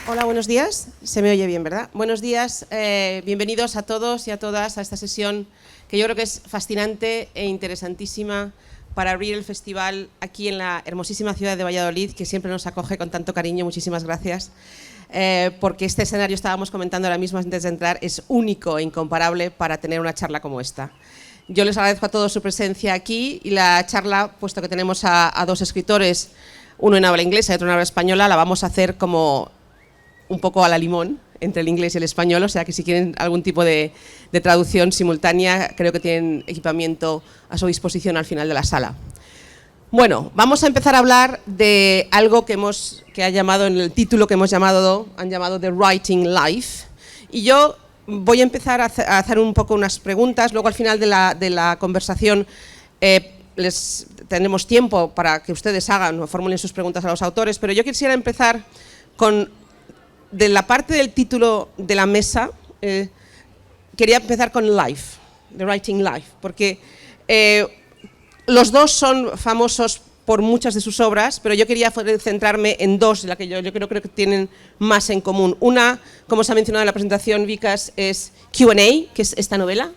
Hola, buenos días. Se me oye bien, ¿verdad? Buenos días, bienvenidos a todos y a todas a esta sesión que yo creo que es fascinante e interesantísima para abrir el festival aquí en la hermosísima ciudad de Valladolid, que siempre nos acoge con tanto cariño. Muchísimas gracias. Porque este escenario, estábamos comentando ahora mismo antes de entrar, es único e incomparable para tener una charla como esta. Yo les agradezco a todos su presencia aquí y la charla, puesto que tenemos a dos escritores, uno en habla inglesa y otro en habla española, la vamos a hacer como un poco a la limón entre el inglés y el español, o sea que si quieren algún tipo de traducción simultánea, creo que tienen equipamiento a su disposición al final de la sala. Bueno, vamos a empezar a hablar de algo que ha llamado en el título que han llamado The Writing Life, y yo voy a empezar a hacer un poco unas preguntas, luego al final de la conversación tendremos tiempo para que ustedes hagan o formulen sus preguntas a los autores, pero yo quisiera empezar de la parte del título de la mesa. Quería empezar con Life, The Writing Life, porque los dos son famosos por muchas de sus obras, pero yo quería centrarme en dos, de las que yo creo que tienen más en común. Una, como se ha mencionado en la presentación, Vicas, es Q&A, que es esta novela,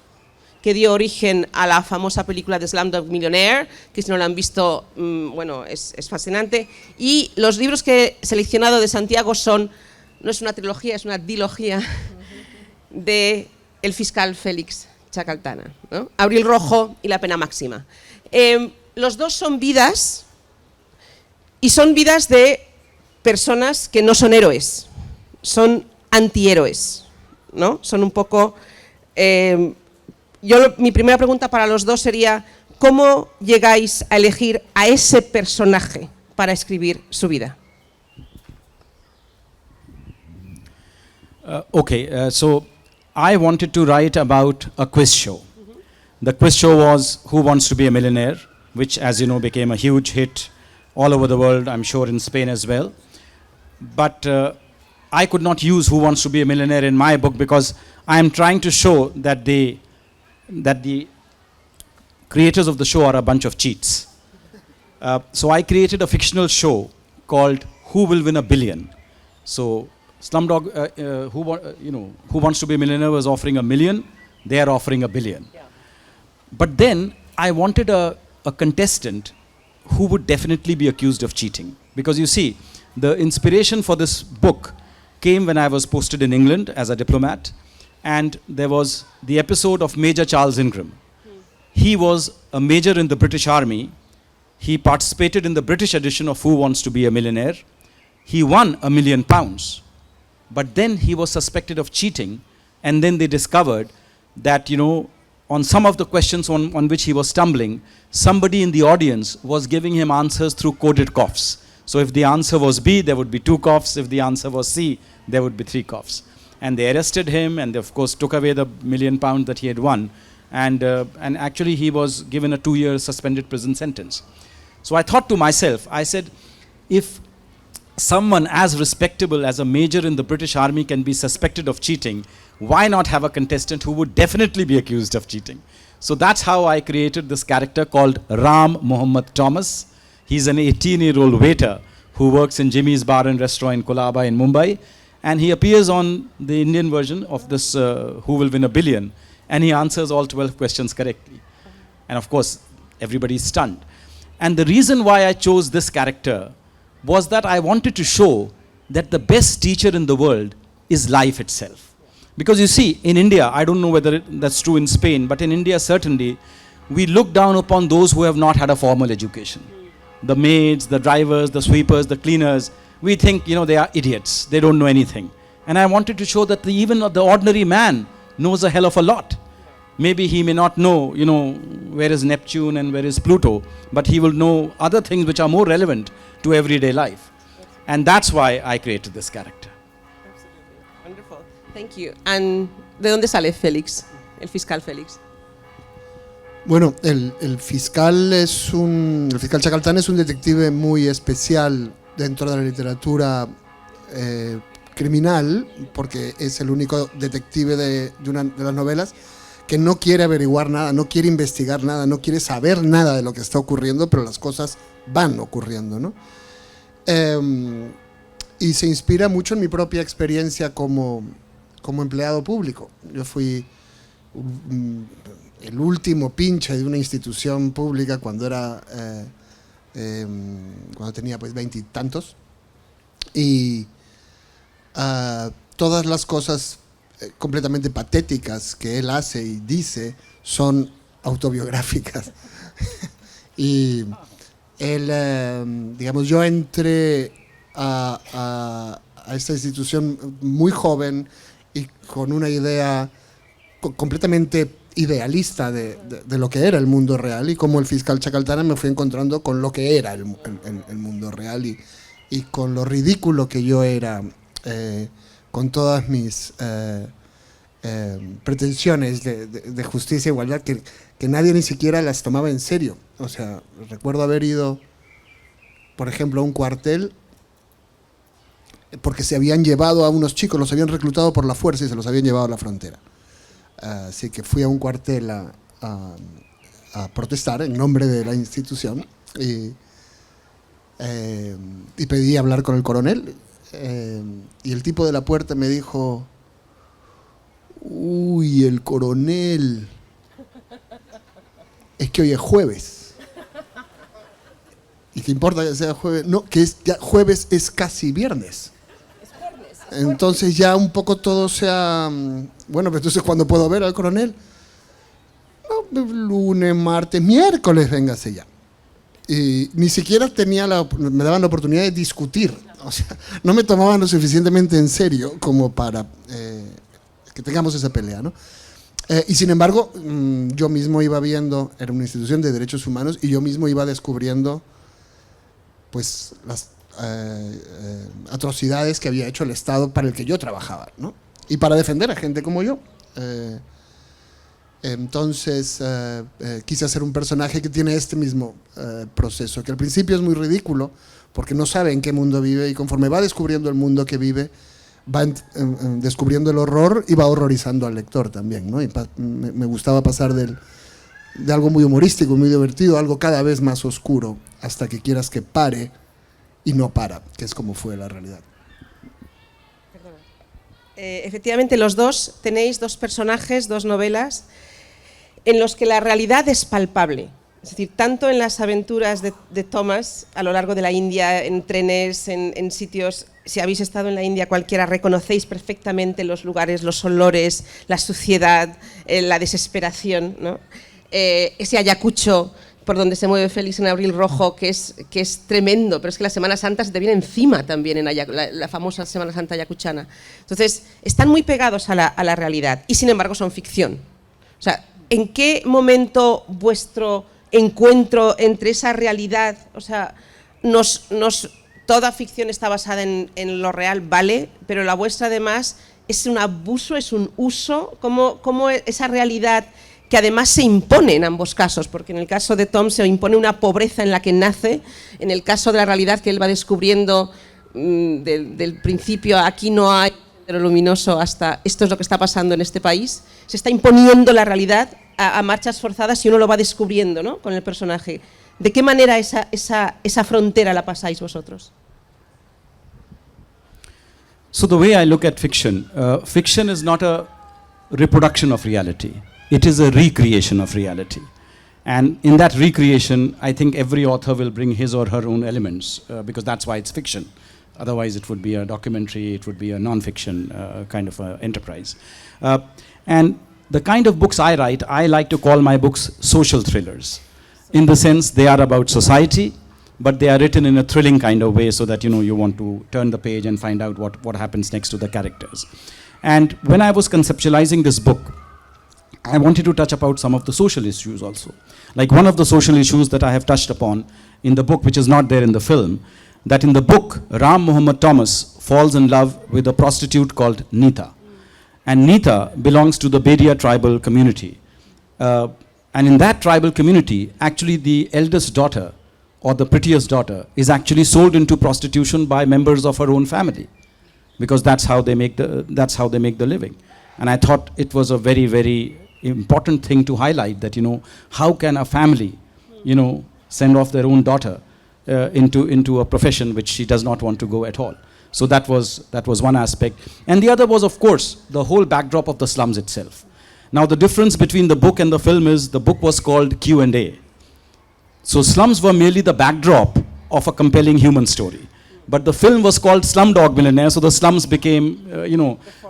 que dio origen a la famosa película de Slumdog Millionaire, que si no la han visto, bueno, es fascinante. Y los libros que he seleccionado de Santiago son, no es una trilogía, es una dilogía de el fiscal Félix Chacaltana, ¿no? Abril Rojo y La pena máxima. Los dos son vidas, y son vidas de personas que no son héroes, son antihéroes, ¿no? Son un poco... mi primera pregunta para los dos sería, ¿cómo llegáis a elegir a ese personaje para escribir su vida? So I wanted to write about a quiz show. The quiz show was Who Wants to Be a Millionaire, which, as you know, became a huge hit all over the world, I'm sure in Spain as well. But I could not use Who Wants to Be a Millionaire in my book because I am trying to show that the creators of the show are a bunch of cheats. So I created a fictional show called Who Will Win a Billion. So Slumdog, Who Wants to Be a Millionaire was offering $1 million, they are offering $1 billion. Yeah. But then I wanted a contestant who would definitely be accused of cheating. Because you see, the inspiration for this book came when I was posted in England as a diplomat, and there was the episode of Major Charles Ingram. He was a major in the British Army. He participated in the British edition of Who Wants to Be a Millionaire. He won £1 million. But then he was suspected of cheating, and then they discovered that, on some of the questions on which he was stumbling, somebody in the audience was giving him answers through coded coughs. So if the answer was B, there would be 2 coughs. If the answer was C, there would be 3 coughs. And they arrested him, and they, of course, took away the £1 million that he had won. And actually, he was given a 2-year suspended prison sentence. So I thought to myself, I said, if someone as respectable as a major in the British Army can be suspected of cheating, why not have a contestant who would definitely be accused of cheating? So that's how I created this character called Ram Muhammad Thomas. He's an 18-year-old waiter who works in Jimmy's Bar and Restaurant in Kolaba in Mumbai. And he appears on the Indian version of this Who Will Win a Billion. And he answers all 12 questions correctly. And of course, everybody's stunned. And the reason why I chose this character was that I wanted to show that the best teacher in the world is life itself. Because you see, in India, I don't know whether that's true in Spain, but in India certainly, we look down upon those who have not had a formal education. The maids, the drivers, the sweepers, the cleaners, we think, they are idiots, they don't know anything. And I wanted to show that even the ordinary man knows a hell of a lot. Maybe he may not know, where is Neptune and where is Pluto, but he will know other things which are more relevant to everyday life. And that's why I created this character. Absolutely. Wonderful. Thank you. And ¿de dónde sale Félix, el fiscal Félix? Bueno, el fiscal Chacaltana es un detective muy especial dentro de la literatura criminal, porque es el único detective de las novelas que no quiere averiguar nada, no quiere investigar nada, no quiere saber nada de lo que está ocurriendo, pero las cosas van ocurriendo, ¿no? y se inspira mucho en mi propia experiencia como empleado público. Yo fui el último pinche de una institución pública cuando tenía pues 20 y tantos, y todas las cosas completamente patéticas que él hace y dice son autobiográficas. Y él, digamos, yo entré a esta institución muy joven y con una idea completamente idealista de lo que era el mundo real, y como el fiscal Chacaltana me fui encontrando con lo que era el mundo real y con lo ridículo que yo era, con todas mis pretensiones de justicia e igualdad, que nadie ni siquiera las tomaba en serio. O sea, recuerdo haber ido, por ejemplo, a un cuartel porque se habían llevado a unos chicos, los habían reclutado por la fuerza y se los habían llevado a la frontera. Así que fui a un cuartel a protestar en nombre de la institución y pedí hablar con el coronel, y el tipo de la puerta me dijo: uy, el coronel, es que hoy es jueves. ¿Y qué importa que sea jueves? No, que ya jueves es casi viernes. Entonces ya un poco todo sea... Bueno, pero entonces ¿cuándo puedo ver al coronel? No, lunes, martes, miércoles, véngase ya. Y ni siquiera me daban la oportunidad de discutir. O sea, no me tomaban lo suficientemente en serio como para que tengamos esa pelea, ¿no? Y sin embargo, yo mismo iba viendo, era una institución de derechos humanos, y yo mismo iba descubriendo pues las atrocidades que había hecho el Estado para el que yo trabajaba, ¿no? Y para defender a gente como yo. Entonces quise hacer un personaje que tiene este mismo proceso, que al principio es muy ridículo porque no sabe en qué mundo vive, y conforme va descubriendo el mundo que vive, va descubriendo el horror y va horrorizando al lector también, ¿no? Y me gustaba pasar de algo muy humorístico, muy divertido, a algo cada vez más oscuro, hasta que quieras que pare y no para, que es como fue la realidad. Efectivamente, los dos tenéis dos personajes, dos novelas, en los que la realidad es palpable. Es decir, tanto en las aventuras de Thomas a lo largo de la India, en trenes, en sitios, si habéis estado en la India cualquiera, reconocéis perfectamente los lugares, los olores, la suciedad, la desesperación, ¿no? Ese Ayacucho por donde se mueve Félix en Abril Rojo, que es tremendo, pero es que la Semana Santa se te viene encima también en la famosa Semana Santa ayacuchana. Entonces, están muy pegados a la realidad y sin embargo son ficción. O sea, ¿en qué momento vuestro encuentro entre esa realidad, o sea, toda ficción está basada en lo real, vale, pero la vuestra además es un abuso, es un uso, como esa realidad que además se impone en ambos casos, porque en el caso de Tom se impone una pobreza en la que nace, en el caso de la realidad que él va descubriendo del principio, aquí no hay sendero luminoso, hasta esto es lo que está pasando en este país, se está imponiendo la realidad a marchas forzadas y uno lo va descubriendo, ¿no?, con el personaje. ¿De qué manera esa frontera la pasáis vosotros? So the way I look at fiction, fiction is not a reproduction of reality. It is a recreation of reality. And in that recreation, I think every author will bring his or her own elements, because that's why it's fiction. Otherwise, it would be a documentary, it would be a non-fiction kind of enterprise. And the kind of books I write, I like to call my books social thrillers. In the sense, they are about society, but they are written in a thrilling kind of way so that, you want to turn the page and find out what happens next to the characters. And when I was conceptualizing this book, I wanted to touch about some of the social issues also. Like one of the social issues that I have touched upon in the book, which is not there in the film, that in the book, Ram Muhammad Thomas falls in love with a prostitute called Neeta. And Neeta belongs to the Bedia tribal community. And in that tribal community, actually the eldest daughter, or the prettiest daughter, is actually sold into prostitution by members of her own family, because that's how they make the living. And I thought it was a very, very important thing to highlight, that how can a family send off their own daughter into a profession which she does not want to go at all. So that was one aspect. And the other was, of course, the whole backdrop of the slums itself. Now, the difference between the book and the film is the book was called Q&A. So slums were merely the backdrop of a compelling human story. But the film was called Slumdog Millionaire, so the slums became,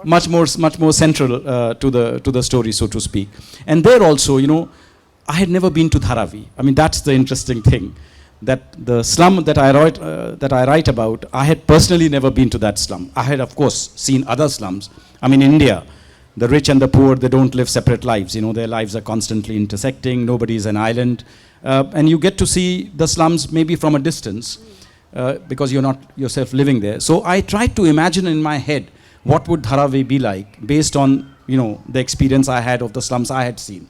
much more central to the story, so to speak. And there also, I had never been to Dharavi. I mean, that's the interesting thing, that the slum that I write about, I had personally never been to that slum. I had, of course, seen other slums. I mean, India, the rich and the poor, they don't live separate lives. Their lives are constantly intersecting. Nobody is an island. And you get to see the slums maybe from a distance. Because you're not yourself living there. So I tried to imagine in my head what would Dharavi be like based on the experience I had of the slums I had seen.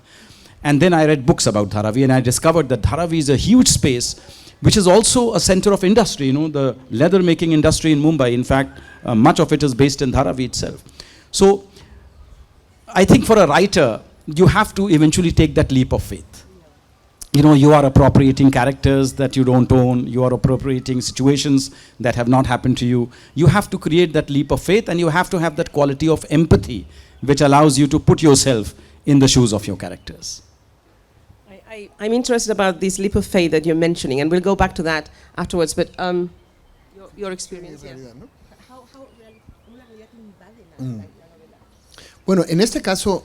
And then I read books about Dharavi, and I discovered that Dharavi is a huge space which is also a center of industry. The leather making industry in Mumbai, in fact, much of it is based in Dharavi itself. So I think for a writer, you have to eventually take that leap of faith. You are appropriating characters that you don't own. You are appropriating situations that have not happened to you. You have to create that leap of faith, and you have to have that quality of empathy which allows you to put yourself in the shoes of your characters. I'm interested about this leap of faith that you're mentioning, and we'll go back to that afterwards, but your experience. Yeah. Bueno, en este caso,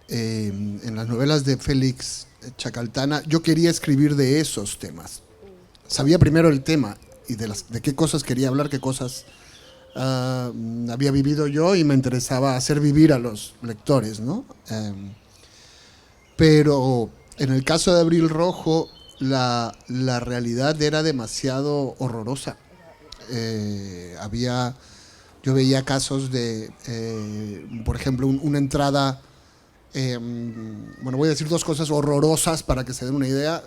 en las novelas de Félix Chacaltana, yo quería escribir de esos temas. Sabía primero el tema y de qué cosas quería hablar, qué cosas había vivido yo, y me interesaba hacer vivir a los lectores, ¿no? Pero en el caso de Abril Rojo, la realidad era demasiado horrorosa. Yo veía casos de, por ejemplo, una entrada. Voy a decir dos cosas horrorosas para que se den una idea.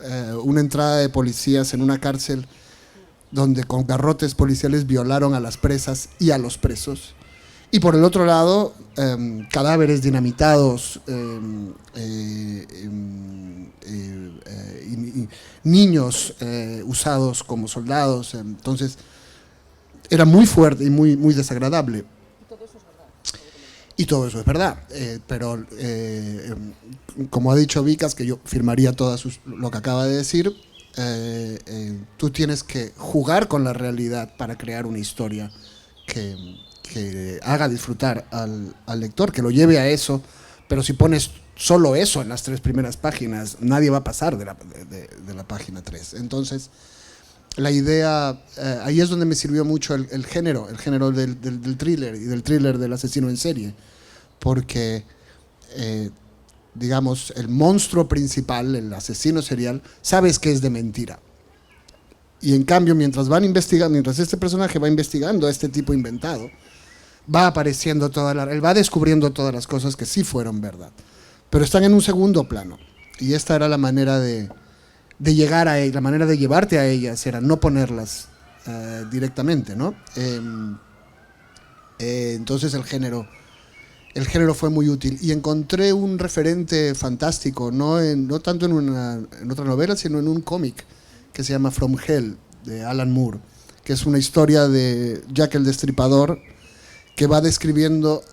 Una entrada de policías en una cárcel donde con garrotes policiales violaron a las presas y a los presos. Y por el otro lado, cadáveres dinamitados, y niños usados como soldados. Entonces, era muy fuerte y muy desagradable. Y todo eso es verdad, pero como ha dicho Vicas, que yo firmaría todo lo que acaba de decir, tú tienes que jugar con la realidad para crear una historia que haga disfrutar al lector, que lo lleve a eso, pero si pones solo eso en las 3 primeras páginas, nadie va a pasar de la página 3. Entonces, la idea, ahí es donde me sirvió mucho el género del thriller y del thriller del asesino en serie, porque digamos, el monstruo principal, el asesino serial, sabes que es de mentira, y en cambio mientras este personaje va investigando a este tipo inventado, va apareciendo él va descubriendo todas las cosas que sí fueron verdad, pero están en un segundo plano, y esta era la manera de llegar a ella, la manera de llevarte a ellas era no ponerlas directamente, ¿no? Entonces el género fue muy útil, y encontré un referente fantástico, no tanto en otra novela, sino en un cómic que se llama From Hell, de Alan Moore, que es una historia de Jack el Destripador, que va describiendo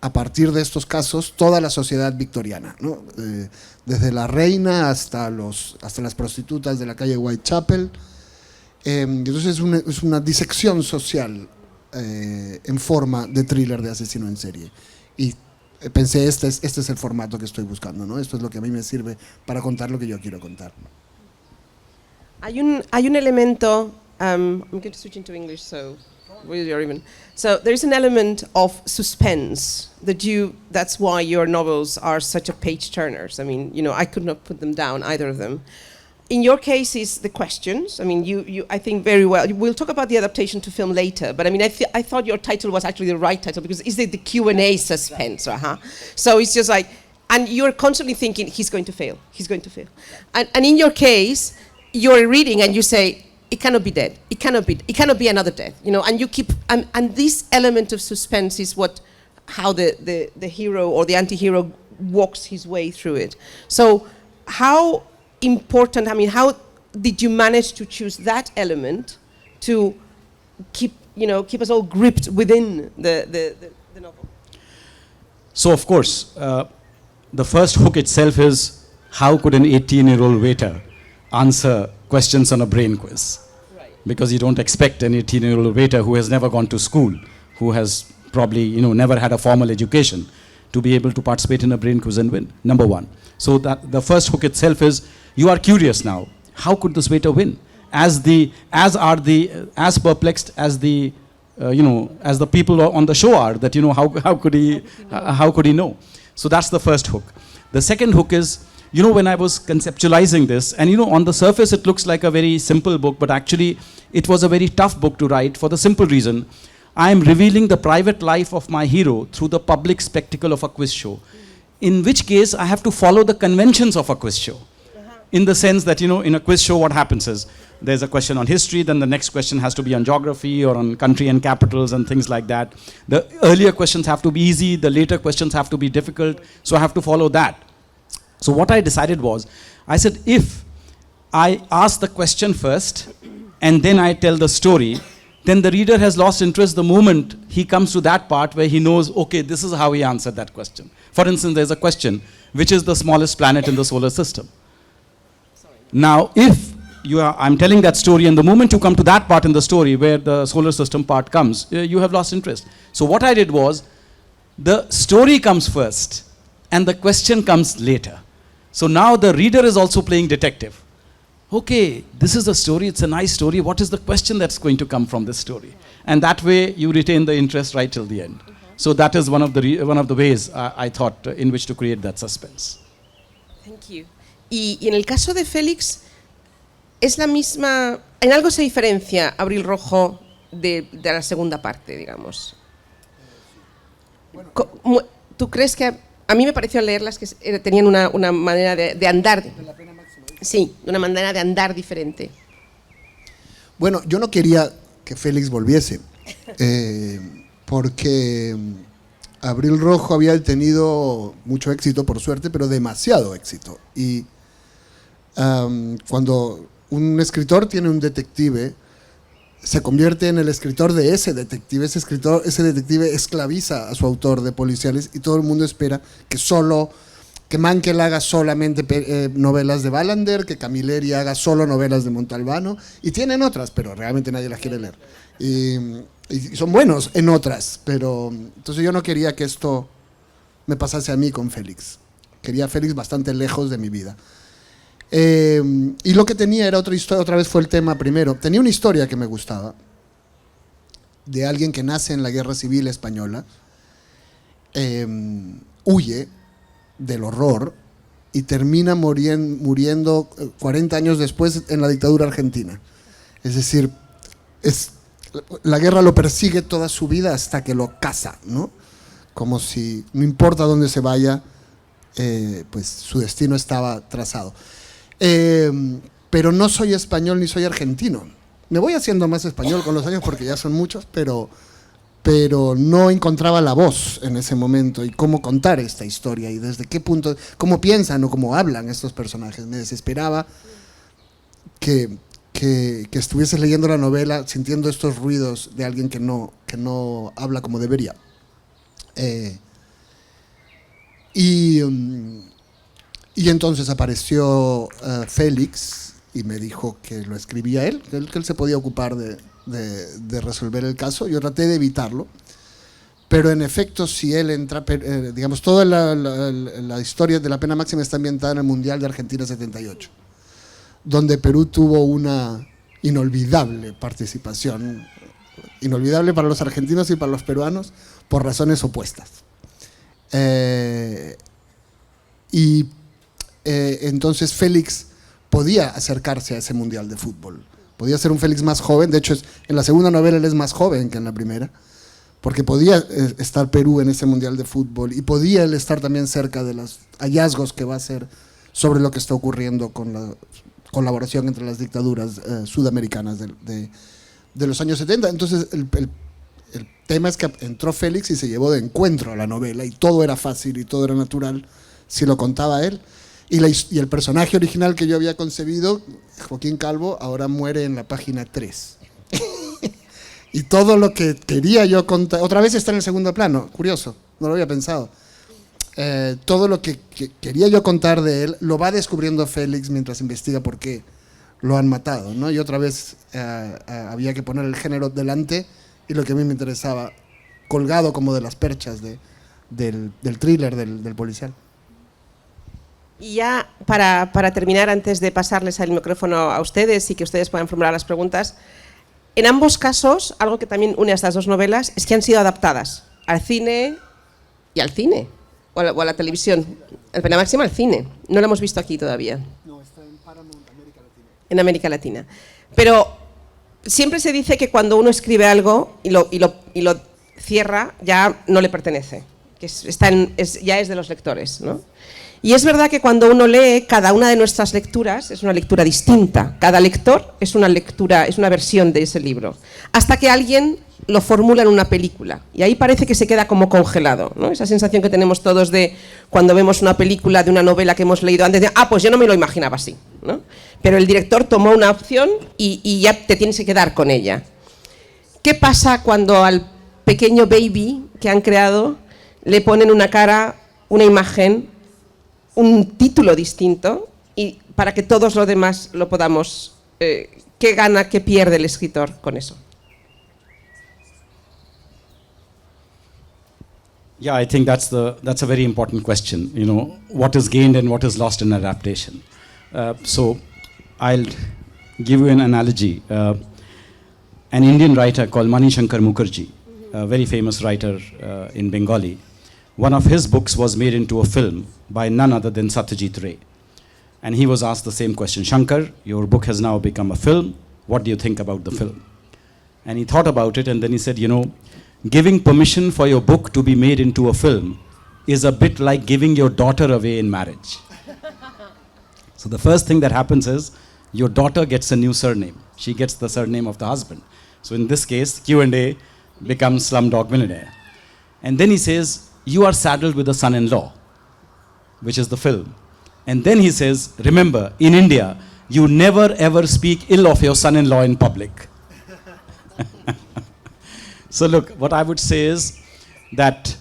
a partir de estos casos toda la sociedad victoriana, ¿no? Desde la reina hasta las prostitutas de la calle Whitechapel. Entonces es una disección social en forma de thriller de asesino en serie. Y pensé, este es el formato que estoy buscando, ¿no? Esto es lo que a mí me sirve para contar lo que yo quiero contar. Hay un elemento, I'm going to switch into English, so there is an element of suspense that's why your novels are such a page turners. I mean, I could not put them down, either of them. In your case, is the questions. I mean, you I think very well. We'll talk about the adaptation to film later, but I mean, I thought your title was actually the right title, because it's the Q&A suspense, So it's just like, and you're constantly thinking, he's going to fail. And in your case, you're reading and you say, it cannot be dead. It cannot be another death. And you keep, and this element of suspense is how the hero or the anti-hero walks his way through it. So how important, how did you manage to choose that element to keep keep us all gripped within the novel? So of course, the first hook itself is how could an 18-year-old waiter answer questions on a brain quiz? Right. Because you don't expect an 18-year-old waiter who has never gone to school, who has probably never had a formal education, to be able to participate in a brain quiz and win. Number one. So that the first hook itself is you are curious now. How could this waiter win? As perplexed as the as the people on the show are, that how could he know? So that's the first hook. The second hook is, when I was conceptualizing this, and on the surface it looks like a very simple book, but actually it was a very tough book to write for the simple reason I am revealing the private life of my hero through the public spectacle of a quiz show. In which case I have to follow the conventions of a quiz show. In the sense that, in a quiz show what happens is, there's a question on history, then the next question has to be on geography or on country and capitals and things like that. The earlier questions have to be easy, the later questions have to be difficult, so I have to follow that. So what I decided was, I said if I ask the question first and then I tell the story, then the reader has lost interest the moment he comes to that part where he knows, okay, this is how he answered that question. For instance, there's a question, which is the smallest planet in the solar system? Now, if I'm telling that story, and the moment you come to that part in the story where the solar system part comes, you have lost interest. So what I did was, the story comes first, and the question comes later. So now the reader is also playing detective. Okay, this is a story, it's a nice story, what is the question that's going to come from this story? And that way you retain the interest right till the end. So that is one of the ways I thought in which to create that suspense. Thank you. Y en el caso de Félix, ¿es la misma, en algo se diferencia Abril Rojo de la segunda parte, digamos? ¿Tú crees que, a mí me pareció leerlas que tenían una manera de andar, sí, una manera de andar diferente? Bueno, yo no quería que Félix volviese, porque Abril Rojo había tenido mucho éxito, por suerte, pero demasiado éxito. Y cuando un escritor tiene un detective, se convierte en el escritor de ese detective. Ese detective esclaviza a su autor de policiales y todo el mundo espera que Mankell haga solamente novelas de Wallander, que Camilleri haga solo novelas de Montalbano, y tienen otras, pero realmente nadie las quiere leer. Y son buenos en otras, pero entonces yo no quería que esto me pasase a mí con Félix. Quería a Félix bastante lejos de mi vida. Y lo que tenía era otra historia, otra vez fue el tema primero. Tenía una historia que me gustaba, de alguien que nace en la Guerra Civil Española, huye del horror y termina muriendo 40 años después en la dictadura argentina. Es decir, la guerra lo persigue toda su vida hasta que lo caza, ¿no? Como si no importa dónde se vaya, pues su destino estaba trazado. Pero no soy español ni soy argentino. Me voy haciendo más español con los años porque ya son muchos, pero no encontraba la voz en ese momento y cómo contar esta historia y desde qué punto, cómo piensan o cómo hablan estos personajes. Me desesperaba que estuvieses leyendo la novela sintiendo estos ruidos de alguien que no habla como debería. Y entonces apareció Félix y me dijo que lo escribía él, que él se podía ocupar de resolver el caso. Yo traté de evitarlo, pero en efecto, si él entra, digamos, toda la historia de La Pena Máxima está ambientada en el Mundial de Argentina 78, donde Perú tuvo una inolvidable participación, inolvidable para los argentinos y para los peruanos, por razones opuestas. Entonces Félix podía acercarse a ese mundial de fútbol. Podía ser un Félix más joven, de hecho en la segunda novela él es más joven que en la primera, porque podía estar Perú en ese mundial de fútbol y podía él estar también cerca de los hallazgos que va a hacer sobre lo que está ocurriendo con la colaboración entre las dictaduras sudamericanas de los años 70. Entonces el tema es que entró Félix y se llevó de encuentro a la novela y todo era fácil y todo era natural si lo contaba él. Y el personaje original que yo había concebido, Joaquín Calvo, ahora muere en la página 3. Y todo lo que quería yo contar, otra vez está en el segundo plano, curioso, no lo había pensado. Todo lo que quería yo contar de él lo va descubriendo Félix mientras investiga por qué lo han matado, ¿no? Y otra vez había que poner el género delante y lo que a mí me interesaba, colgado como de las perchas del thriller, del policial. Y ya para terminar, antes de pasarles el micrófono a ustedes y que ustedes puedan formular las preguntas, en ambos casos, algo que también une a estas dos novelas es que han sido adaptadas al cine y al cine, o a la televisión. El Pena Máxima al cine, no lo hemos visto aquí todavía. No, está en Paramount, América Latina. En América Latina. Pero siempre se dice que cuando uno escribe algo y lo cierra, ya no le pertenece, que ya es de los lectores, ¿no? Y es verdad que cuando uno lee, cada una de nuestras lecturas es una lectura distinta. Cada lector es una lectura, es una versión de ese libro. Hasta que alguien lo formula en una película. Y ahí parece que se queda como congelado, ¿no? Esa sensación que tenemos todos de cuando vemos una película de una novela que hemos leído antes, de, pues yo no me lo imaginaba así, ¿no? Pero el director tomó una opción y ya te tienes que quedar con ella. ¿Qué pasa cuando al pequeño baby que han creado le ponen una cara, una imagen, un título distinto, y para que todos los demás lo podamos, ¿qué gana, qué pierde el escritor con eso? Yeah, I think that's a very important question. You know, what is gained and what is lost in adaptation. So, I'll give you an analogy. An Indian writer called Mani Shankar Mukherjee, a very famous writer in Bengali. One of his books was made into a film by none other than Satyajit Ray. And he was asked the same question, Shankar, your book has now become a film. What do you think about the film? And he thought about it and then he said, you know, giving permission for your book to be made into a film is a bit like giving your daughter away in marriage. So the first thing that happens is your daughter gets a new surname. She gets the surname of the husband. So in this case, Q&A becomes Slumdog Millionaire. And then he says, you are saddled with a son-in-law, which is the film. And then he says, remember, in India, you never ever speak ill of your son-in-law in public. So look, what I would say is that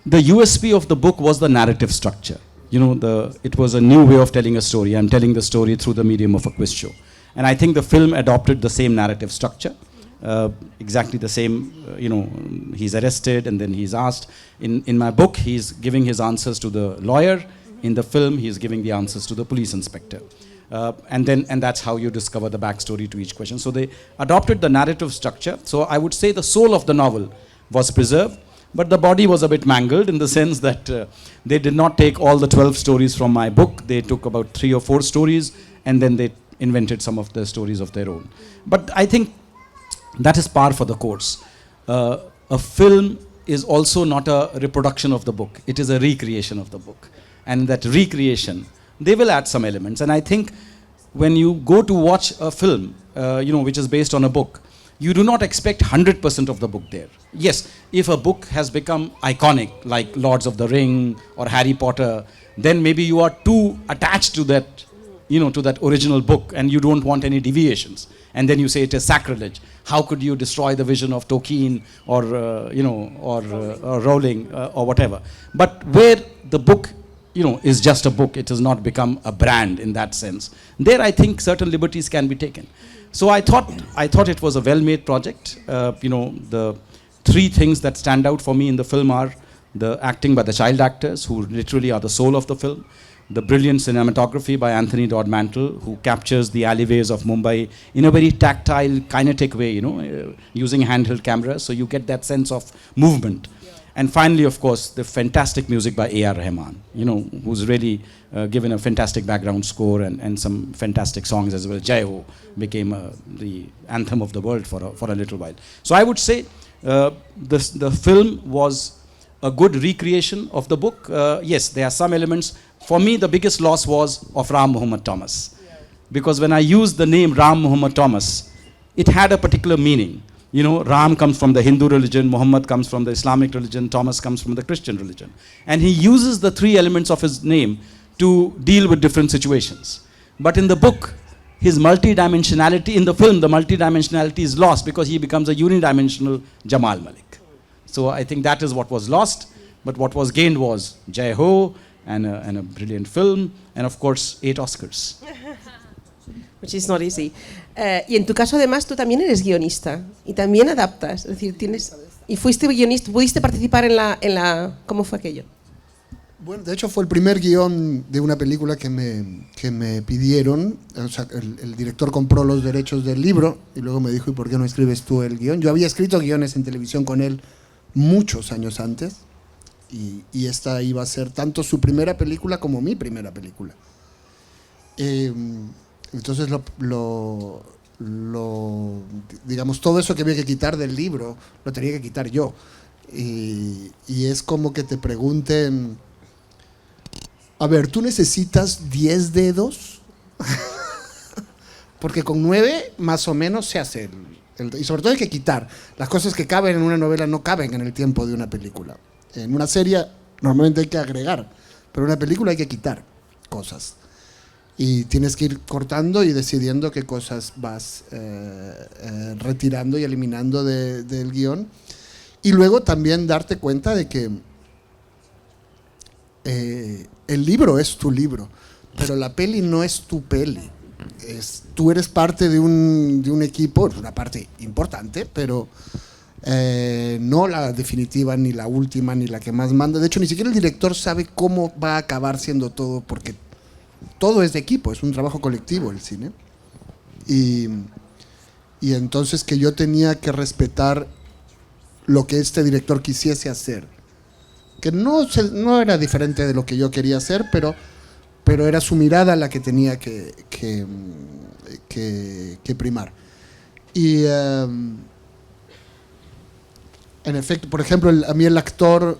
the USP of the book was the narrative structure. You know, it was a new way of telling a story. I'm telling the story through the medium of a quiz show. And I think the film adopted the same narrative structure. Exactly the same, you know, he's arrested and then he's asked. In my book, he's giving his answers to the lawyer. In the film, he's giving the answers to the police inspector. And that's how you discover the backstory to each question. So they adopted the narrative structure. So I would say the soul of the novel was preserved, but the body was a bit mangled in the sense that they did not take all the 12 stories from my book. They took about 3 or 4 stories and then they invented some of the stories of their own. But I think that is par for the course. A film is also not a reproduction of the book. It is a recreation of the book. And that recreation, they will add some elements. And I think when you go to watch a film, you know, which is based on a book, you do not expect 100% of the book there. Yes, if a book has become iconic, like Lords of the Ring or Harry Potter, then maybe you are too attached to that, you know, to that original book and you don't want any deviations. And then you say it is sacrilege. How could you destroy the vision of Tolkien or, you know, or Rowling or whatever. But where the book, you know, is just a book, it has not become a brand in that sense. There I think certain liberties can be taken. So I thought it was a well-made project. You know, the 3 things that stand out for me in the film are the acting by the child actors, who literally are the soul of the film, the brilliant cinematography by Anthony Dodd Mantle, who captures the alleyways of Mumbai in a very tactile, kinetic way, you know, using handheld cameras, so you get that sense of movement. And finally, of course, the fantastic music by A.R. Rahman, you know, who's really given a fantastic background score and some fantastic songs as well. Jai Ho became the anthem of the world for a little while. So I would say the film was a good recreation of the book. Yes, there are some elements. For me, the biggest loss was of Ram Muhammad Thomas. Because when I used the name Ram Muhammad Thomas, it had a particular meaning. You know, Ram comes from the Hindu religion, Muhammad comes from the Islamic religion, Thomas comes from the Christian religion. And he uses the 3 elements of his name to deal with different situations. But in the book, his multidimensionality in the film, the multidimensionality is lost because he becomes a unidimensional Jamal Malik. So I think that is what was lost, but what was gained was Jai Ho and a brilliant film, and of course 8 Oscars. Which is not easy. Y en tu caso además tú también eres guionista y también adaptas, es decir, y fuiste guionista, pudiste participar en la ¿cómo fue aquello? Bueno, de hecho fue el primer guión de una película que me pidieron. O sea, el director compró los derechos del libro y luego me dijo, ¿y por qué no escribes tú el guión? Yo había escrito guiones en televisión con él muchos años antes y esta iba a ser tanto su primera película como mi primera película. Entonces digamos, todo eso que había que quitar del libro lo tenía que quitar yo. Y es como que te pregunten, a ver, ¿tú necesitas 10 dedos? Porque con 9 más o menos se hace y sobre todo hay que quitar. Las cosas que caben en una novela no caben en el tiempo de una película. En una serie normalmente hay que agregar, pero en una película hay que quitar cosas. Y tienes que ir cortando y decidiendo qué cosas vas retirando y eliminando del guión. Y luego también darte cuenta de que el libro es tu libro, pero la peli no es tu peli. Tú eres parte de un equipo, es una parte importante, pero no la definitiva, ni la última, ni la que más manda. De hecho, ni siquiera el director sabe cómo va a acabar siendo todo, porque todo es de equipo, es un trabajo colectivo el cine. Y entonces que yo tenía que respetar lo que este director quisiese hacer, que no era diferente de lo que yo quería hacer, pero era su mirada la que tenía que primar. Y en efecto, por ejemplo, a mí el actor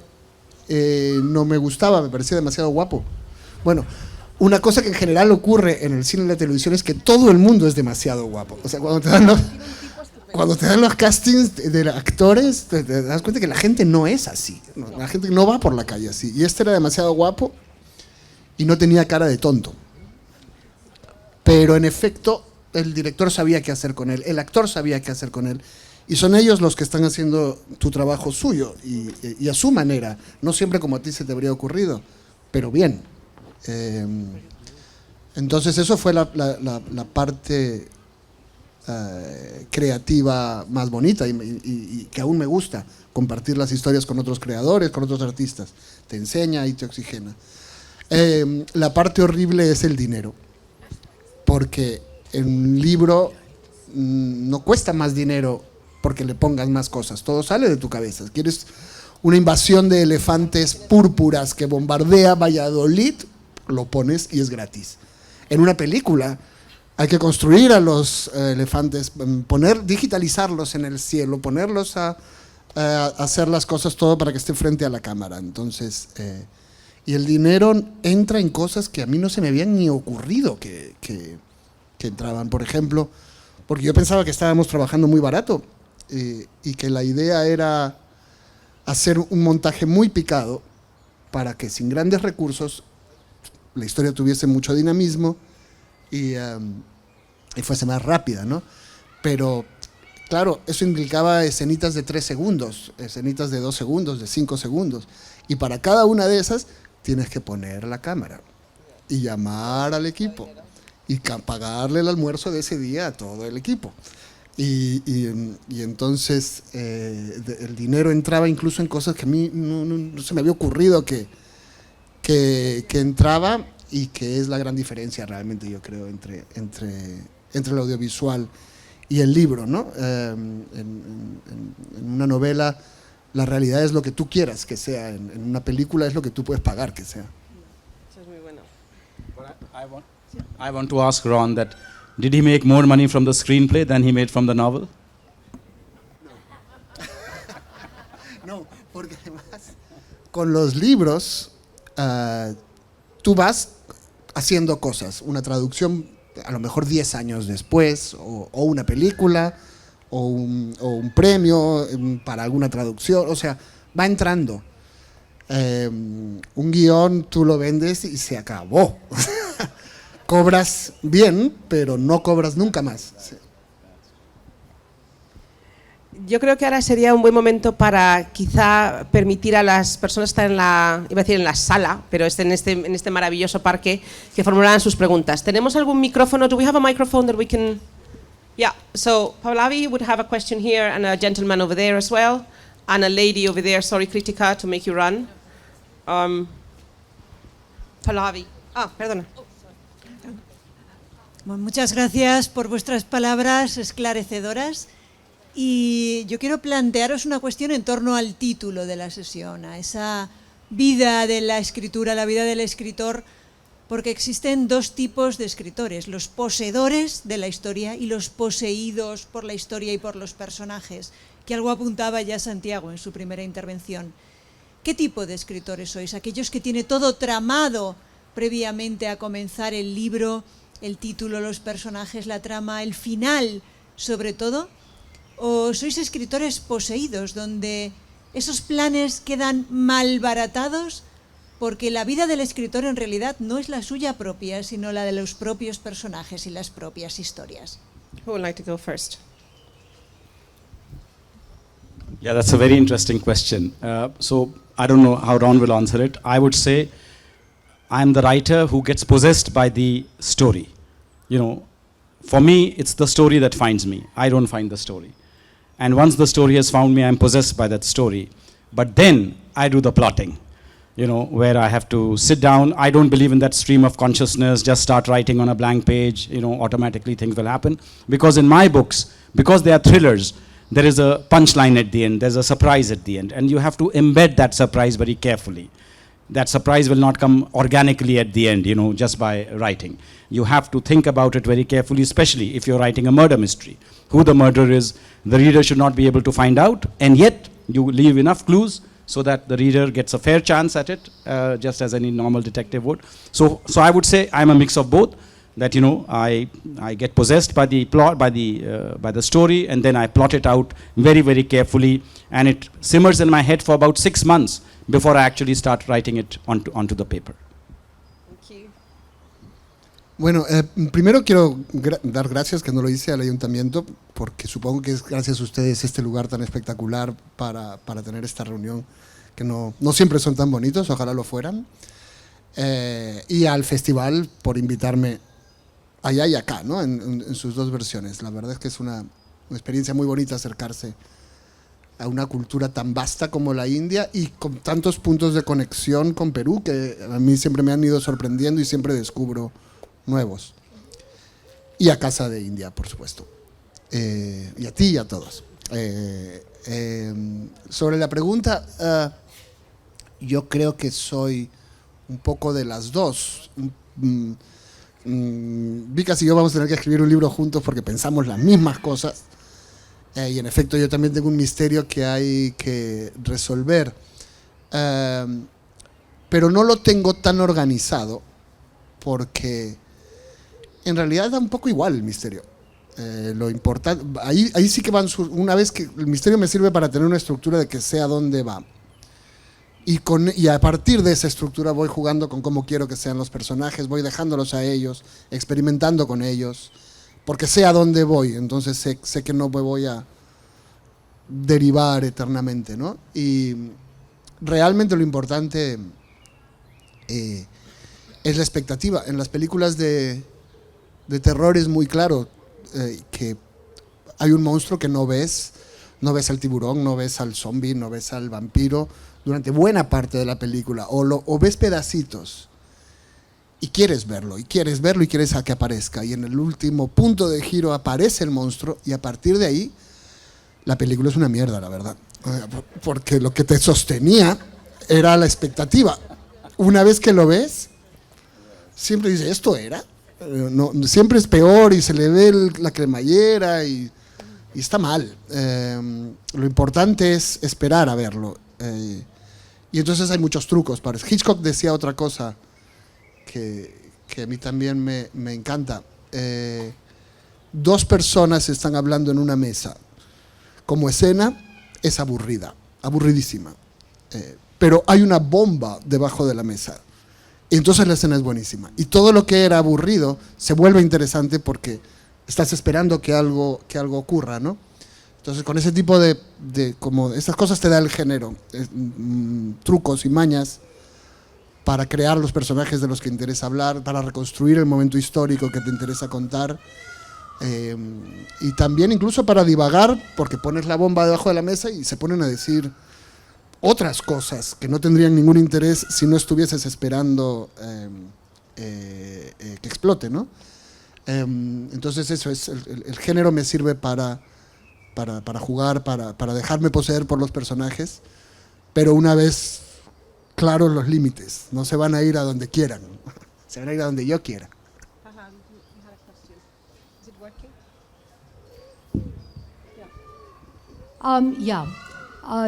no me gustaba, me parecía demasiado guapo. Bueno, una cosa que en general ocurre en el cine y la televisión es que todo el mundo es demasiado guapo. O sea, cuando te dan los castings de actores, te das cuenta que la gente no es así. La gente no va por la calle así. Y este era demasiado guapo y no tenía cara de tonto. Pero en efecto, el director sabía qué hacer con él, el actor sabía qué hacer con él. Y son ellos los que están haciendo tu trabajo suyo y a su manera. No siempre como a ti se te habría ocurrido, pero bien. Entonces eso fue la parte creativa más bonita y que aún me gusta, compartir las historias con otros creadores, con otros artistas. Te enseña y te oxigena. La parte horrible es el dinero, porque en un libro no cuesta más dinero porque le pongas más cosas, todo sale de tu cabeza. Quieres una invasión de elefantes púrpuras que bombardea Valladolid, lo pones y es gratis. En una película hay que construir a los elefantes, digitalizarlos en el cielo, ponerlos a hacer las cosas todo para que esté frente a la cámara. Entonces, y el dinero entra en cosas que a mí no se me habían ni ocurrido que entraban. Por ejemplo, porque yo pensaba que estábamos trabajando muy barato y que la idea era hacer un montaje muy picado para que sin grandes recursos la historia tuviese mucho dinamismo y fuese más rápida, ¿no? Pero, claro, eso implicaba escenitas de 3 segundos, escenitas de 2 segundos, de 5 segundos. Y para cada una de esas tienes que poner la cámara y llamar al equipo y pagarle el almuerzo de ese día a todo el equipo. Y entonces el dinero entraba incluso en cosas que a mí no se me había ocurrido que entraba, y que es la gran diferencia realmente, yo creo, entre el audiovisual y el libro, ¿no? En una novela la realidad es lo que tú quieras que sea, en una película es lo que tú puedes pagar que sea. Eso es muy bueno. I want to ask Ron that did he make more money from the screenplay than he made from the novel? No, porque además con los libros tú vas haciendo cosas, una traducción a lo mejor 10 años después, o una película, o un premio para alguna traducción, o sea, va entrando. Un guión tú lo vendes y se acabó. cobras bien, pero no cobras nunca más. Sí. Yo creo que ahora sería un buen momento para quizá permitir a las personas que están en la, iba a decir en la sala, pero en este maravilloso parque, que formularan sus preguntas. ¿Tenemos algún micrófono? Do we have a microphone that we can? Yeah, so Paulavi would have a question here and a gentleman over there as well, and a lady over there, sorry Kritika to make you run. Paulavi. Perdona. Muchas gracias por vuestras palabras esclarecedoras. Y yo quiero plantearos una cuestión en torno al título de la sesión, a esa vida de la escritura, la vida del escritor, porque existen dos tipos de escritores, los poseedores de la historia y los poseídos por la historia y por los personajes, que algo apuntaba ya Santiago en su primera intervención. ¿Qué tipo de escritores sois? ¿Aquellos que tiene todo tramado previamente a comenzar el libro, el título, los personajes, la trama, el final, sobre todo? ¿O sois escritores poseídos, donde esos planes quedan malbaratados porque la vida del escritor en realidad no es la suya propia, sino la de los propios personajes y las propias historias? Who would like to go first? Yeah, that's a very interesting question. So I don't know how Ron will answer it. I would say I'm the writer who gets possessed by the story. You know, for me, it's the story that finds me. I don't find the story. And once the story has found me, I'm possessed by that story. But then I do the plotting, you know, where I have to sit down. I don't believe in that stream of consciousness, just start writing on a blank page, you know, automatically things will happen. Because in my books, because they are thrillers, there is a punchline at the end, there's a surprise at the end, and you have to embed that surprise very carefully. That surprise will not come organically at the end, you know, just by writing. You have to think about it very carefully, especially if you're writing a murder mystery. Who the murderer is, the reader should not be able to find out, and yet you leave enough clues so that the reader gets a fair chance at it, just as any normal detective would. So I would say I'm a mix of both. That, you know, I get possessed by the plot, by the story, and then I plot it out very, very carefully, and it simmers in my head for about 6 months before I actually start writing it onto the paper. Thank you. Bueno, primero quiero dar gracias, que no lo hice, al ayuntamiento, porque supongo que es gracias a ustedes este lugar tan espectacular para tener esta reunión, que no siempre son tan bonitos, ojalá lo fueran, y al festival por invitarme allá y acá, ¿no? En sus dos versiones. La verdad es que es una experiencia muy bonita acercarse a una cultura tan vasta como la India y con tantos puntos de conexión con Perú que a mí siempre me han ido sorprendiendo y siempre descubro nuevos. Y a Casa de India, por supuesto. Y a ti y a todos. Sobre la pregunta, yo creo que soy un poco de las dos. Vicas y yo vamos a tener que escribir un libro juntos porque pensamos las mismas cosas, y en efecto yo también tengo un misterio que hay que resolver, pero no lo tengo tan organizado porque en realidad da un poco igual el misterio. Lo importante, ahí sí que van, una vez que el misterio me sirve para tener una estructura de que sé a dónde va. Y a partir de esa estructura voy jugando con cómo quiero que sean los personajes, voy dejándolos a ellos, experimentando con ellos, porque sé a dónde voy, entonces sé que no me voy a derivar eternamente, ¿no? Y realmente lo importante es la expectativa. En las películas de terror es muy claro que hay un monstruo que no ves al tiburón, no ves al zombie, no ves al vampiro durante buena parte de la película, o ves pedacitos y quieres verlo y quieres a que aparezca, y en el último punto de giro aparece el monstruo y a partir de ahí la película es una mierda, la verdad, porque lo que te sostenía era la expectativa. Una vez que lo ves siempre dices, ¿esto era? No, siempre es peor y se le ve la cremallera y está mal. Lo importante es esperar a verlo. Y entonces hay muchos trucos. Hitchcock decía otra cosa que a mí también me encanta. Dos personas están hablando en una mesa. Como escena es aburridísima. Pero hay una bomba debajo de la mesa. Y entonces la escena es buenísima. Y todo lo que era aburrido se vuelve interesante porque estás esperando que algo ocurra, ¿no? Entonces con ese tipo como estas cosas te da el género, trucos y mañas para crear los personajes de los que interesa hablar, para reconstruir el momento histórico que te interesa contar, y también incluso para divagar, porque pones la bomba debajo de la mesa y se ponen a decir otras cosas que no tendrían ningún interés si no estuvieses esperando que explote, ¿no? Entonces eso es, el género me sirve para jugar, para dejarme poseer por los personajes, pero una vez claros los límites, no se van a ir a donde quieran, se van a ir a donde yo quiera. Yeah.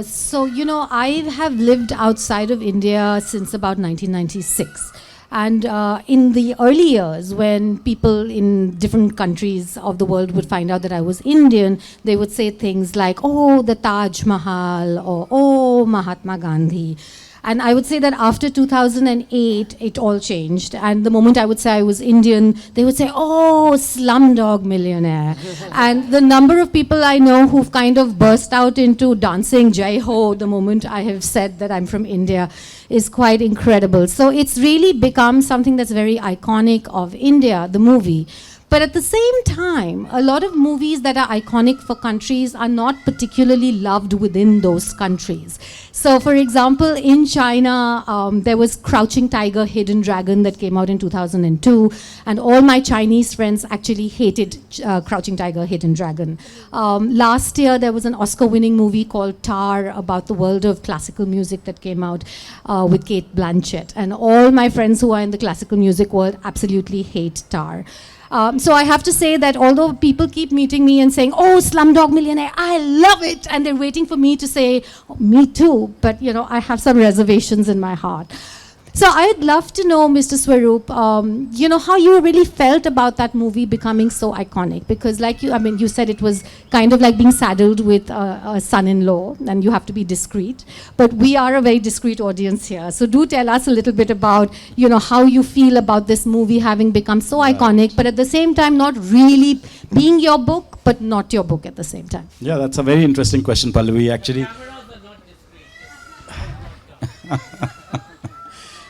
So, you know, I have lived outside of India since about 1996. And in the early years, when people in different countries of the world would find out that I was Indian, they would say things like, oh, the Taj Mahal, or oh, Mahatma Gandhi. And I would say that after 2008, it all changed. And the moment I would say I was Indian, they would say, oh, Slumdog Millionaire. And the number of people I know who've kind of burst out into dancing Jai Ho the moment I have said that I'm from India is quite incredible. So it's really become something that's very iconic of India, the movie. But at the same time, a lot of movies that are iconic for countries are not particularly loved within those countries. So, for example, in China, there was Crouching Tiger, Hidden Dragon that came out in 2002, and all my Chinese friends actually hated Crouching Tiger, Hidden Dragon. Last year, there was an Oscar-winning movie called Tar about the world of classical music that came out with Cate Blanchett, and all my friends who are in the classical music world absolutely hate Tar. So I have to say that although people keep meeting me and saying, oh, Slumdog Millionaire, I love it, and they're waiting for me to say, oh, me too, but you know, I have some reservations in my heart. So I'd love to know, Mr. Swaroop, you know, how you really felt about that movie becoming so iconic, because like you, I mean, you said it was kind of like being saddled with a son-in-law, and you have to be discreet, but we are a very discreet audience here. So do tell us a little bit about, you know, how you feel about this movie having become so iconic, but at the same time not really being your book, but not your book at the same time. Yeah, that's a very interesting question, Pallavi, actually.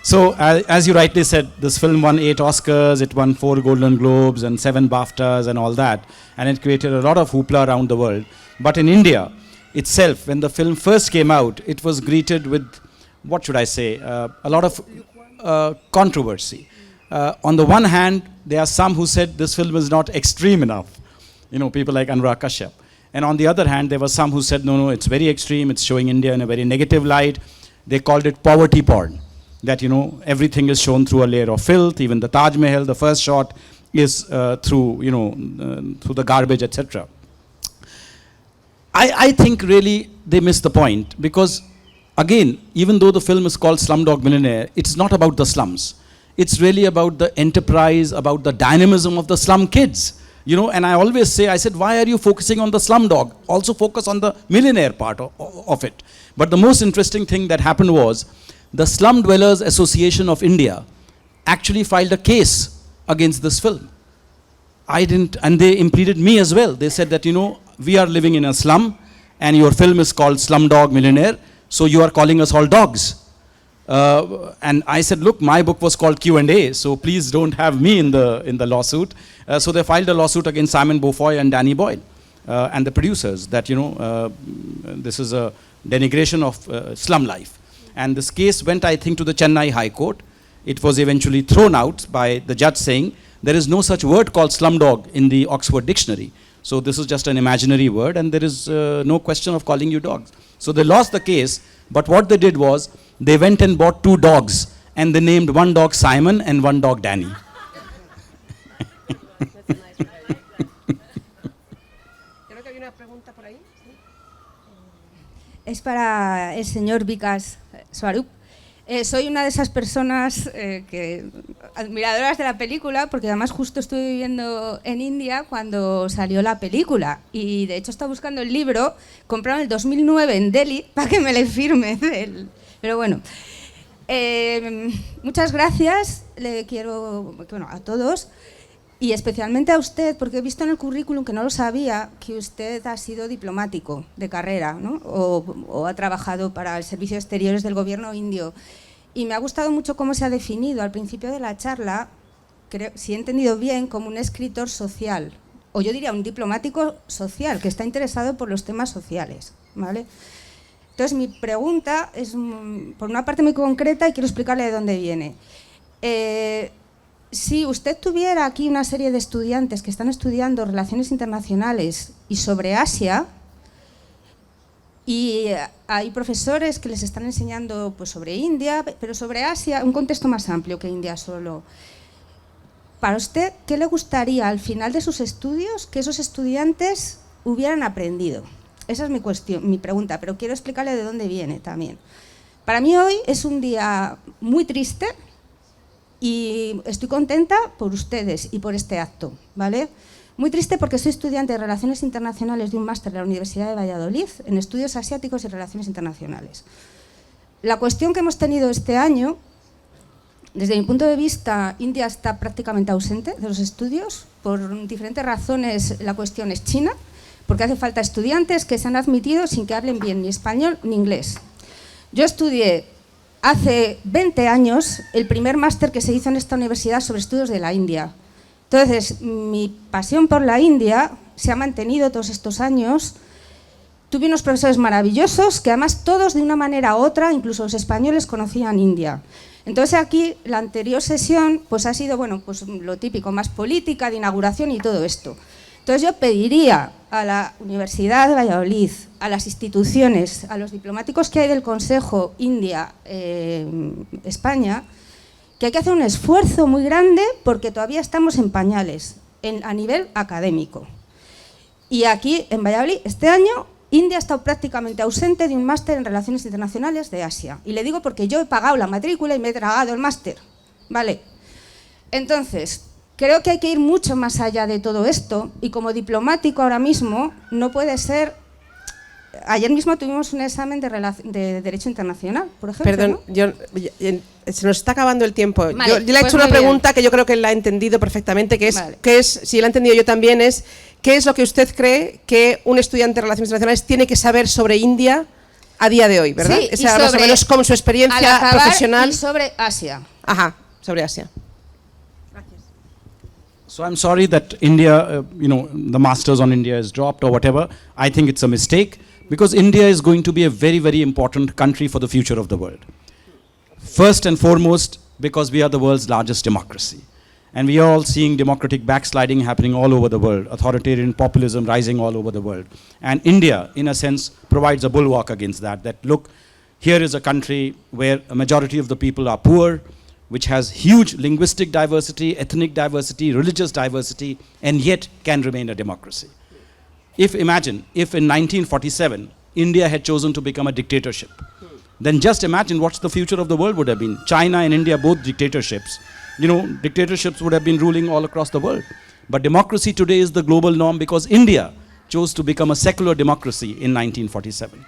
So, as you rightly said, this film won 8 Oscars, it won 4 Golden Globes and 7 BAFTAs and all that, and it created a lot of hoopla around the world. But in India itself, when the film first came out, it was greeted with, what should I say, a lot of controversy. On the one hand, there are some who said this film is not extreme enough, you know, people like Anurag Kashyap. And on the other hand, there were some who said, no, it's very extreme, it's showing India in a very negative light. They called it poverty porn. That, you know, everything is shown through a layer of filth, even the Taj Mahal, the first shot is through, you know, through the garbage, etc. I think really they missed the point, because again, even though the film is called Slumdog Millionaire, it's not about the slums. It's really about the enterprise, about the dynamism of the slum kids. You know, and I always say, I said, why are you focusing on the slumdog? Also focus on the millionaire part of it. But the most interesting thing that happened was, the Slum Dwellers Association of India actually filed a case against this film. I didn't, and they impleaded me as well. They said that, you know, we are living in a slum, and your film is called Slumdog Millionaire, so you are calling us all dogs. And I said, look, my book was called Q&A, so please don't have me in the lawsuit. So they filed a lawsuit against Simon Beaufoy and Danny Boyle and the producers, that, you know, this is a denigration of slum life. And this case went, I think, to the Chennai High Court. It was eventually thrown out by the judge saying, there is no such word called slumdog in the Oxford Dictionary. So this is just an imaginary word, and there is no question of calling you dogs. So they lost the case, but what they did was, they went and bought 2 dogs, and they named one dog Simon and one dog Danny. Es para el señor Vikas Swaroop. Soy una de esas personas admiradoras de la película, porque además justo estuve viviendo en India cuando salió la película, y de hecho estaba buscando el libro, compraron el 2009 en Delhi para que me le firme. Pero bueno, Muchas gracias, le quiero, bueno, a todos y especialmente a usted, porque he visto en el currículum, que no lo sabía, que usted ha sido diplomático de carrera, ¿no? o ha trabajado para el Servicio de Exteriores del gobierno indio. Y me ha gustado mucho cómo se ha definido al principio de la charla, creo, si he entendido bien, como un escritor social, o yo diría un diplomático social, que está interesado por los temas sociales, ¿vale? Entonces, mi pregunta es, por una parte, muy concreta y quiero explicarle de dónde viene. Si usted tuviera aquí una serie de estudiantes que están estudiando relaciones internacionales y sobre Asia, y hay profesores que les están enseñando pues, sobre India, pero sobre Asia, un contexto más amplio que India solo. Para usted, ¿qué le gustaría al final de sus estudios que esos estudiantes hubieran aprendido? Esa es mi cuestión, mi pregunta, pero quiero explicarle de dónde viene también. Para mí hoy es un día muy triste y estoy contenta por ustedes y por este acto, ¿vale? Muy triste porque soy estudiante de Relaciones Internacionales de un máster de la Universidad de Valladolid en Estudios Asiáticos y Relaciones Internacionales. La cuestión que hemos tenido este año, desde mi punto de vista, India está prácticamente ausente de los estudios. Por diferentes razones, la cuestión es China, porque hace falta estudiantes que se han admitido sin que hablen bien ni español ni inglés. Yo estudié hace 20 años el primer máster que se hizo en esta universidad sobre estudios de la India. Entonces, mi pasión por la India se ha mantenido todos estos años. Tuve unos profesores maravillosos que además todos de una manera u otra, incluso los españoles, conocían India. Entonces aquí la anterior sesión pues ha sido bueno, pues lo típico, más política, de inauguración y todo esto. Entonces yo pediría a la Universidad de Valladolid, a las instituciones, a los diplomáticos que hay del Consejo India-España, que hay que hacer un esfuerzo muy grande porque todavía estamos en pañales a nivel académico. Y aquí en Valladolid este año India ha estado prácticamente ausente de un máster en Relaciones Internacionales de Asia. Y le digo porque yo he pagado la matrícula y me he tragado el máster, ¿vale? Entonces, creo que hay que ir mucho más allá de todo esto y como diplomático ahora mismo no puede ser... Ayer mismo tuvimos un examen de Derecho Internacional, por ejemplo. Perdón, ¿no? Se nos está acabando el tiempo. Vale, yo le he pues hecho una muy bien. pregunta que yo creo que él la ha entendido perfectamente, que es, Vale. si la he entendido yo también, es ¿qué es lo que usted cree que un estudiante de Relaciones Internacionales tiene que saber sobre India a día de hoy, ¿verdad? Sí, y Esa más o sobre- menos como su experiencia Al acabar, profesional. y sobre Asia. Ajá, sobre Asia. So I'm sorry that India, the masters on India is dropped or whatever. I think it's a mistake because India is going to be a very, very important country for the future of the world. First and foremost, because we are the world's largest democracy. And we are all seeing democratic backsliding happening all over the world, authoritarian populism rising all over the world. And India, in a sense, provides a bulwark against that. That look, here is a country where a majority of the people are poor, which has huge linguistic diversity, ethnic diversity, religious diversity, and yet can remain a democracy. Imagine if in 1947, India had chosen to become a dictatorship, then just imagine what the future of the world would have been. China and India, both dictatorships. Dictatorships would have been ruling all across the world. But democracy today is the global norm because India chose to become a secular democracy in 1947.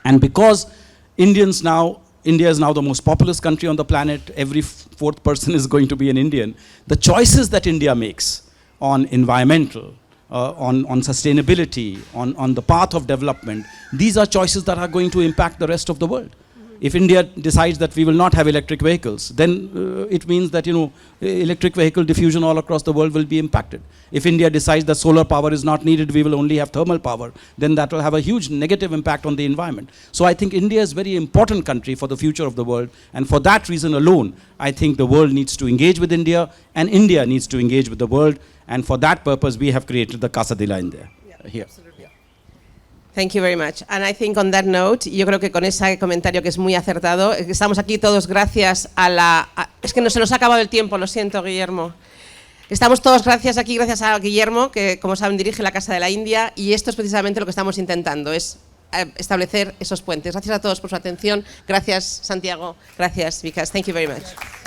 And because India is now the most populous country on the planet, every fourth person is going to be an Indian. The choices that India makes on environmental, on sustainability, on the path of development, these are choices that are going to impact the rest of the world. If India decides that we will not have electric vehicles, then it means that electric vehicle diffusion all across the world will be impacted. If India decides that solar power is not needed, we will only have thermal power, then that will have a huge negative impact on the environment. So I think India is a very important country for the future of the world, and for that reason alone, I think the world needs to engage with India, and India needs to engage with the world, and for that purpose, we have created the Casa de la India here. Thank you very much. And I think on that note, yo creo que con ese comentario que es muy acertado, estamos aquí todos gracias es que se nos ha acabado el tiempo, lo siento, Guillermo. Estamos todos gracias a Guillermo, que como saben dirige la Casa de la India, y esto es precisamente lo que estamos intentando, es establecer esos puentes. Gracias a todos por su atención. Gracias, Santiago. Gracias, Vikas. Thank you very much.